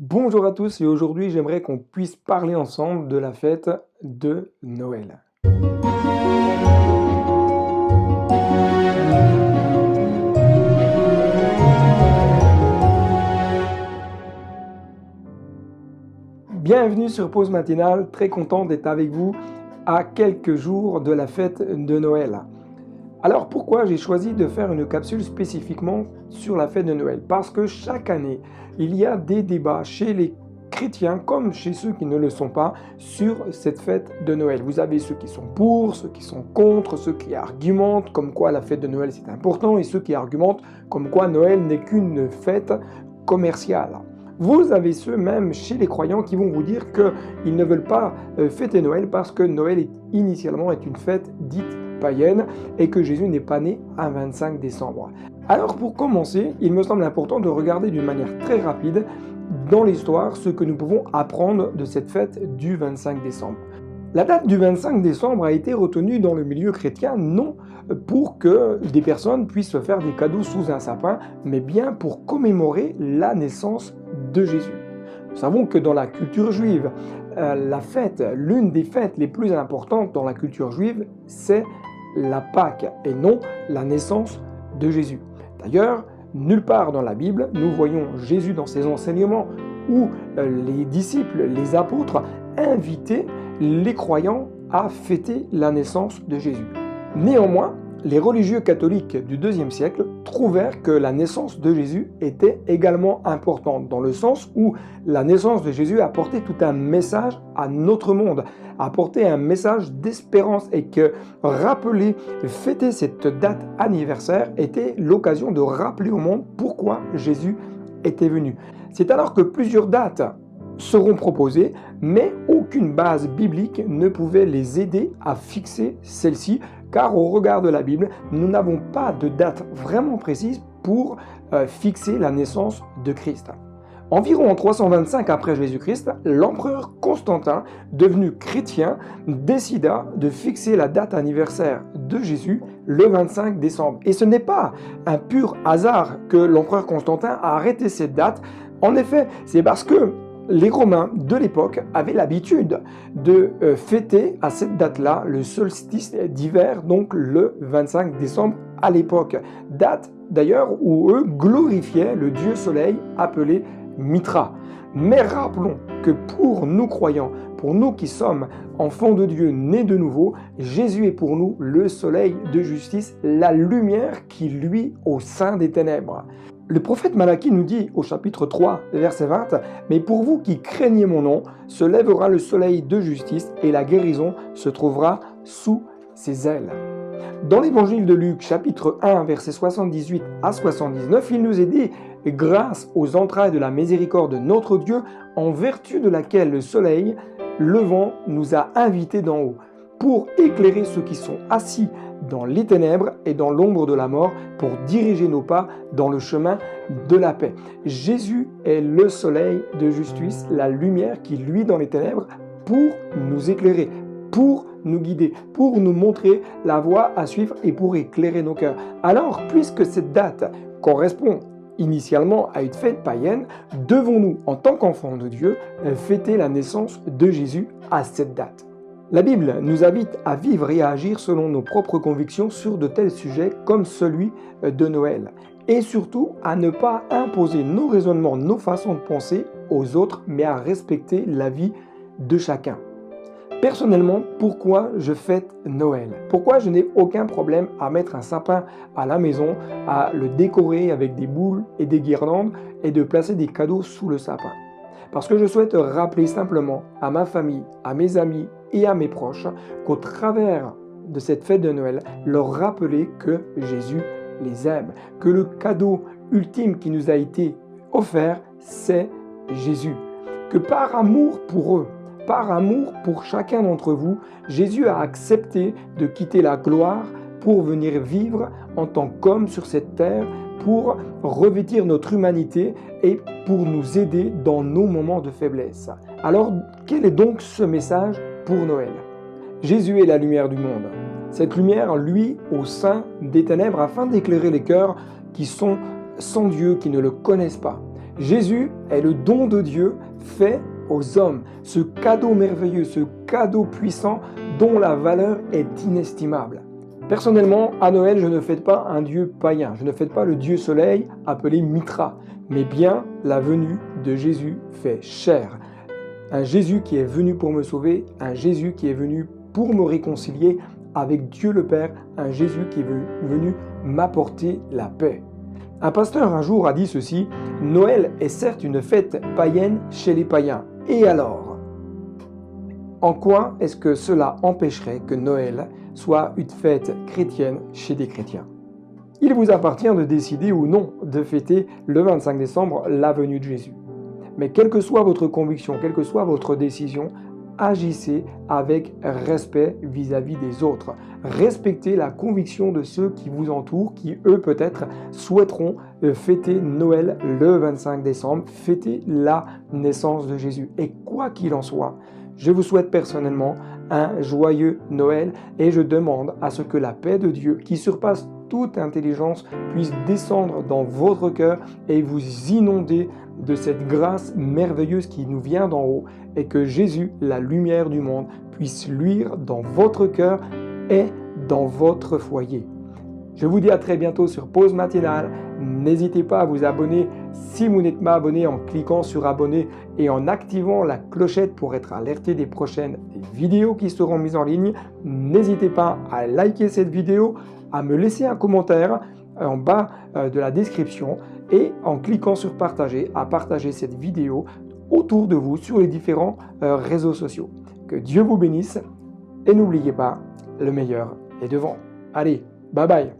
Bonjour à tous et aujourd'hui j'aimerais qu'on puisse parler ensemble de la fête de Noël. Bienvenue sur Pause Matinale, très content d'être avec vous à quelques jours de la fête de Noël. Alors pourquoi j'ai choisi de faire une capsule spécifiquement sur la fête de Noël? Parce que chaque année, il y a des débats chez les chrétiens comme chez ceux qui ne le sont pas sur cette fête de Noël. Vous avez ceux qui sont pour, ceux qui sont contre, ceux qui argumentent comme quoi la fête de Noël c'est important et ceux qui argumentent comme quoi Noël n'est qu'une fête commerciale. Vous avez ceux même chez les croyants qui vont vous dire qu'ils ne veulent pas fêter Noël parce que Noël initialement est une fête dite païenne et que Jésus n'est pas né un 25 décembre. Alors pour commencer, il me semble important de regarder d'une manière très rapide dans l'histoire ce que nous pouvons apprendre de cette fête du 25 décembre. La date du 25 décembre a été retenue dans le milieu chrétien non pour que des personnes puissent se faire des cadeaux sous un sapin, mais bien pour commémorer la naissance de Jésus. Nous savons que dans la culture juive, l'une des fêtes les plus importantes dans la culture juive, c'est la Pâque et non la naissance de Jésus. D'ailleurs, nulle part dans la Bible, nous voyons Jésus dans ses enseignements où les disciples, les apôtres, invitaient les croyants à fêter la naissance de Jésus. Néanmoins, les religieux catholiques du IIe siècle trouvèrent que la naissance de Jésus était également importante, dans le sens où la naissance de Jésus apportait tout un message à notre monde, apportait un message d'espérance et que fêter cette date anniversaire était l'occasion de rappeler au monde pourquoi Jésus était venu. C'est alors que plusieurs dates seront proposées, mais aucune base biblique ne pouvait les aider à fixer celle-ci, car au regard de la Bible, nous n'avons pas de date vraiment précise pour fixer la naissance de Christ. Environ en 325 après Jésus-Christ, l'empereur Constantin, devenu chrétien, décida de fixer la date anniversaire de Jésus le 25 décembre. Et ce n'est pas un pur hasard que l'empereur Constantin a arrêté cette date. En effet, c'est parce que les Romains de l'époque avaient l'habitude de fêter à cette date-là le solstice d'hiver, donc le 25 décembre à l'époque. Date d'ailleurs où eux glorifiaient le dieu soleil appelé Mithra. Mais rappelons que pour nous croyants, pour nous qui sommes enfants de Dieu nés de nouveau, Jésus est pour nous le soleil de justice, la lumière qui luit au sein des ténèbres. Le prophète Malachie nous dit au chapitre 3, verset 20, « Mais pour vous qui craignez mon nom, se lèvera le soleil de justice et la guérison se trouvera sous ses ailes. » Dans l'évangile de Luc, chapitre 1, verset 78 à 79, il nous est dit « Grâce aux entrailles de la miséricorde de notre Dieu, en vertu de laquelle le soleil levant nous a invités d'en haut, pour éclairer ceux qui sont assis dans les ténèbres et dans l'ombre de la mort, pour diriger nos pas dans le chemin de la paix. » Jésus est le soleil de justice, la lumière qui luit dans les ténèbres pour nous éclairer, pour nous guider, pour nous montrer la voie à suivre et pour éclairer nos cœurs. Alors, puisque cette date correspond initialement à une fête païenne, devons-nous, en tant qu'enfants de Dieu, fêter la naissance de Jésus à cette date? La Bible nous invite à vivre et à agir selon nos propres convictions sur de tels sujets comme celui de Noël. Et surtout, à ne pas imposer nos raisonnements, nos façons de penser aux autres, mais à respecter la vie de chacun. Personnellement, pourquoi je fête Noël? Pourquoi je n'ai aucun problème à mettre un sapin à la maison, à le décorer avec des boules et des guirlandes et de placer des cadeaux sous le sapin? Parce que je souhaite rappeler simplement à ma famille, à mes amis et à mes proches qu'au travers de cette fête de Noël, leur rappeler que Jésus les aime, que le cadeau ultime qui nous a été offert, c'est Jésus. Que par amour pour eux, par amour pour chacun d'entre vous, Jésus a accepté de quitter la gloire pour venir vivre en tant qu'homme sur cette terre, pour revêtir notre humanité et pour nous aider dans nos moments de faiblesse. Alors, quel est donc ce message pour Noël? Jésus est la lumière du monde. Cette lumière luit au sein des ténèbres afin d'éclairer les cœurs qui sont sans Dieu, qui ne le connaissent pas. Jésus est le don de Dieu fait aux hommes, ce cadeau merveilleux, ce cadeau puissant dont la valeur est inestimable. Personnellement, à Noël, je ne fête pas un dieu païen, je ne fête pas le dieu soleil appelé Mitra, mais bien la venue de Jésus fait chair. Un Jésus qui est venu pour me sauver, un Jésus qui est venu pour me réconcilier avec Dieu le Père, un Jésus qui est venu m'apporter la paix. Un pasteur un jour a dit ceci: « Noël est certes une fête païenne chez les païens. Et alors ? En quoi est-ce que cela empêcherait que Noël soit une fête chrétienne chez des chrétiens ?» Il vous appartient de décider ou non de fêter le 25 décembre la venue de Jésus. Mais quelle que soit votre conviction, quelle que soit votre décision, agissez avec respect vis-à-vis des autres. Respectez la conviction de ceux qui vous entourent, qui eux peut-être souhaiteront fêter Noël le 25 décembre, fêter la naissance de Jésus. Et quoi qu'il en soit, je vous souhaite personnellement un joyeux Noël et je demande à ce que la paix de Dieu, qui surpasse toute intelligence, puisse descendre dans votre cœur et vous inonder de cette grâce merveilleuse qui nous vient d'en haut, et que Jésus, la lumière du monde, puisse luire dans votre cœur et dans votre foyer. Je vous dis à très bientôt sur Pause Matinale. N'hésitez pas à vous abonner si vous n'êtes pas abonné en cliquant sur abonner et en activant la clochette pour être alerté des prochaines vidéos qui seront mises en ligne. N'hésitez pas à liker cette vidéo, à me laisser un commentaire en bas de la description et en cliquant sur partager, à partager cette vidéo autour de vous sur les différents réseaux sociaux. Que Dieu vous bénisse et n'oubliez pas, le meilleur est devant. Allez, bye bye.